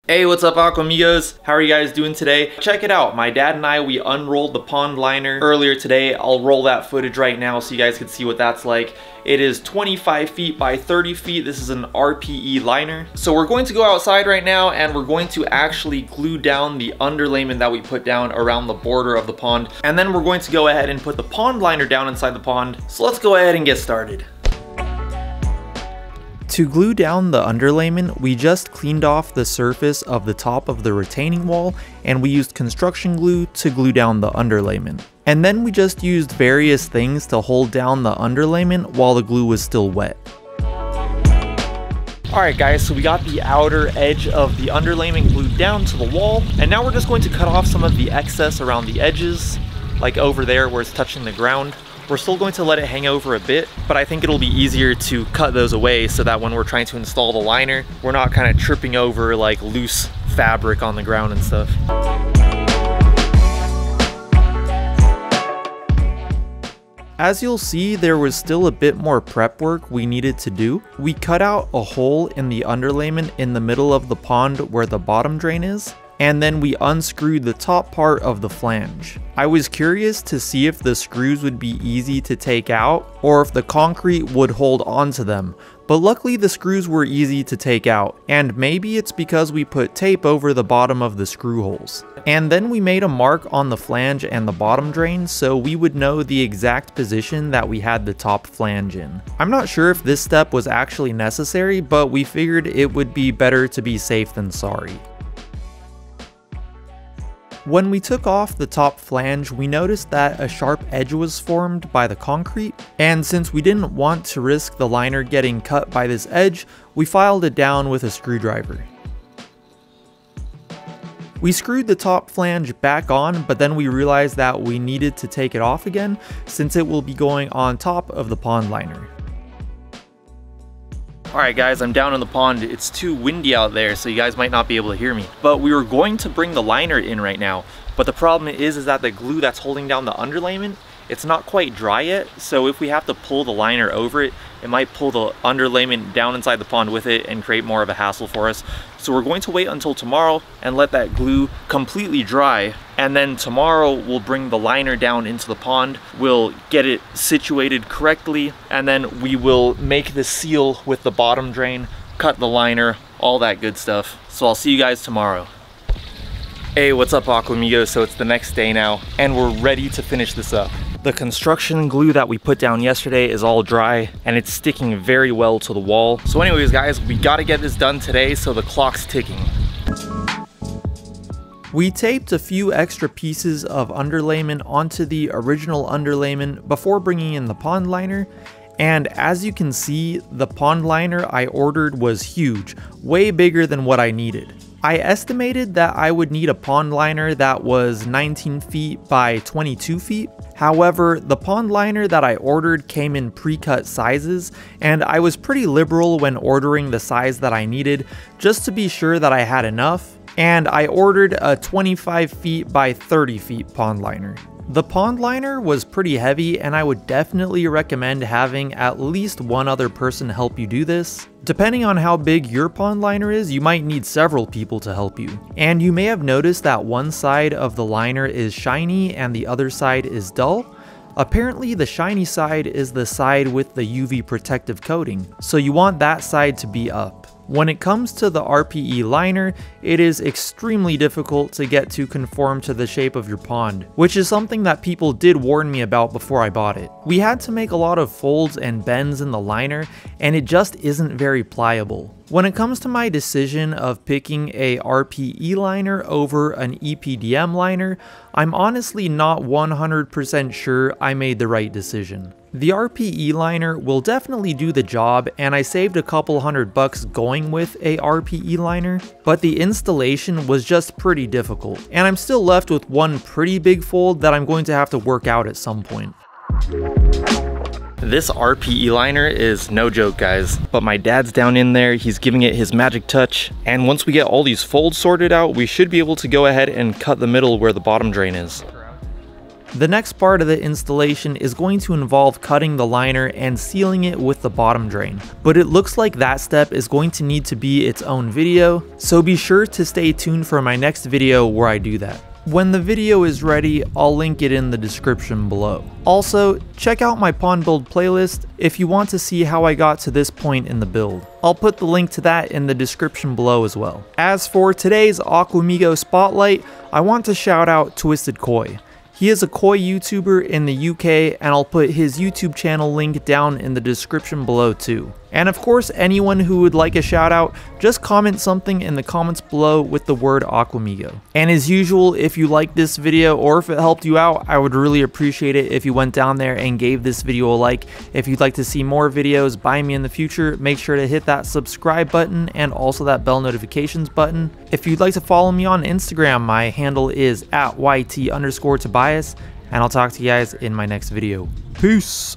Hey, what's up, Aquamigos? How are you guys doing today? Check it out. My dad and I, we unrolled the pond liner earlier today. I'll roll that footage right now so you guys can see what that's like. It is 25 feet by 30 feet. This is an RPE liner. So we're going to go outside right now and we're going to actually glue down the underlayment that we put down around the border of the pond. And then we're going to go ahead and put the pond liner down inside the pond. So let's go ahead and get started. To glue down the underlayment, we just cleaned off the surface of the top of the retaining wall and we used construction glue to glue down the underlayment. And then we just used various things to hold down the underlayment while the glue was still wet. Alright guys, so we got the outer edge of the underlayment glued down to the wall, and now we're just going to cut off some of the excess around the edges, like over there where it's touching the ground. We're still going to let it hang over a bit, but I think it'll be easier to cut those away so that when we're trying to install the liner, we're not kind of tripping over like loose fabric on the ground and stuff. As you'll see, there was still a bit more prep work we needed to do. We cut out a hole in the underlayment in the middle of the pond where the bottom drain is, and then we unscrewed the top part of the flange. I was curious to see if the screws would be easy to take out or if the concrete would hold onto them, but luckily the screws were easy to take out, and maybe it's because we put tape over the bottom of the screw holes. And then we made a mark on the flange and the bottom drain so we would know the exact position that we had the top flange in. I'm not sure if this step was actually necessary, but we figured it would be better to be safe than sorry. When we took off the top flange, we noticed that a sharp edge was formed by the concrete, and since we didn't want to risk the liner getting cut by this edge, we filed it down with a screwdriver. We screwed the top flange back on, but then we realized that we needed to take it off again since it will be going on top of the pond liner. Alright guys, I'm down in the pond. It's too windy out there, so you guys might not be able to hear me. But we were going to bring the liner in right now, but the problem is that the glue that's holding down the underlayment, it's not quite dry yet, so if we have to pull the liner over it, it might pull the underlayment down inside the pond with it and create more of a hassle for us. So we're going to wait until tomorrow and let that glue completely dry, and then tomorrow we'll bring the liner down into the pond, we'll get it situated correctly, and then we will make the seal with the bottom drain, cut the liner, all that good stuff. So I'll see you guys tomorrow. Hey, what's up, Aquamigos? So it's the next day now, and we're ready to finish this up. The construction glue that we put down yesterday is all dry and it's sticking very well to the wall. So anyways guys, we gotta get this done today so the clock's ticking. We taped a few extra pieces of underlayment onto the original underlayment before bringing in the pond liner. And as you can see, the pond liner I ordered was huge, way bigger than what I needed. I estimated that I would need a pond liner that was 19 feet by 22 feet. However, the pond liner that I ordered came in pre-cut sizes, and I was pretty liberal when ordering the size that I needed, just to be sure that I had enough, and I ordered a 25 feet by 30 feet pond liner. The pond liner was pretty heavy, and I would definitely recommend having at least one other person help you do this. Depending on how big your pond liner is, you might need several people to help you. And you may have noticed that one side of the liner is shiny and the other side is dull. Apparently the shiny side is the side with the UV protective coating, so you want that side to be up. When it comes to the RPE liner, it is extremely difficult to get to conform to the shape of your pond, which is something that people did warn me about before I bought it. We had to make a lot of folds and bends in the liner, and it just isn't very pliable. When it comes to my decision of picking a RPE liner over an EPDM liner, I'm honestly not 100% sure I made the right decision. The RPE liner will definitely do the job, and I saved a couple $100 going with a RPE liner, but the installation was just pretty difficult, and I'm still left with one pretty big fold that I'm going to have to work out at some point. This RPE liner is no joke, guys, but my dad's down in there, he's giving it his magic touch, and once we get all these folds sorted out, we should be able to go ahead and cut the middle where the bottom drain is. The next part of the installation is going to involve cutting the liner and sealing it with the bottom drain, but it looks like that step is going to need to be its own video, so be sure to stay tuned for my next video where I do that. When the video is ready, I'll link it in the description below. Also, check out my pond build playlist if you want to see how I got to this point in the build. I'll put the link to that in the description below as well. As for today's Aquamigo spotlight, I want to shout out Twisted Koi. He is a koi YouTuber in the UK, and I'll put his YouTube channel link down in the description below too. And of course, anyone who would like a shout out, just comment something in the comments below with the word Aquamigo. And as usual, if you liked this video or if it helped you out, I would really appreciate it if you went down there and gave this video a like. If you'd like to see more videos by me in the future, make sure to hit that subscribe button and also that bell notifications button. If you'd like to follow me on Instagram, my handle is @YT_Tobias, and I'll talk to you guys in my next video. Peace!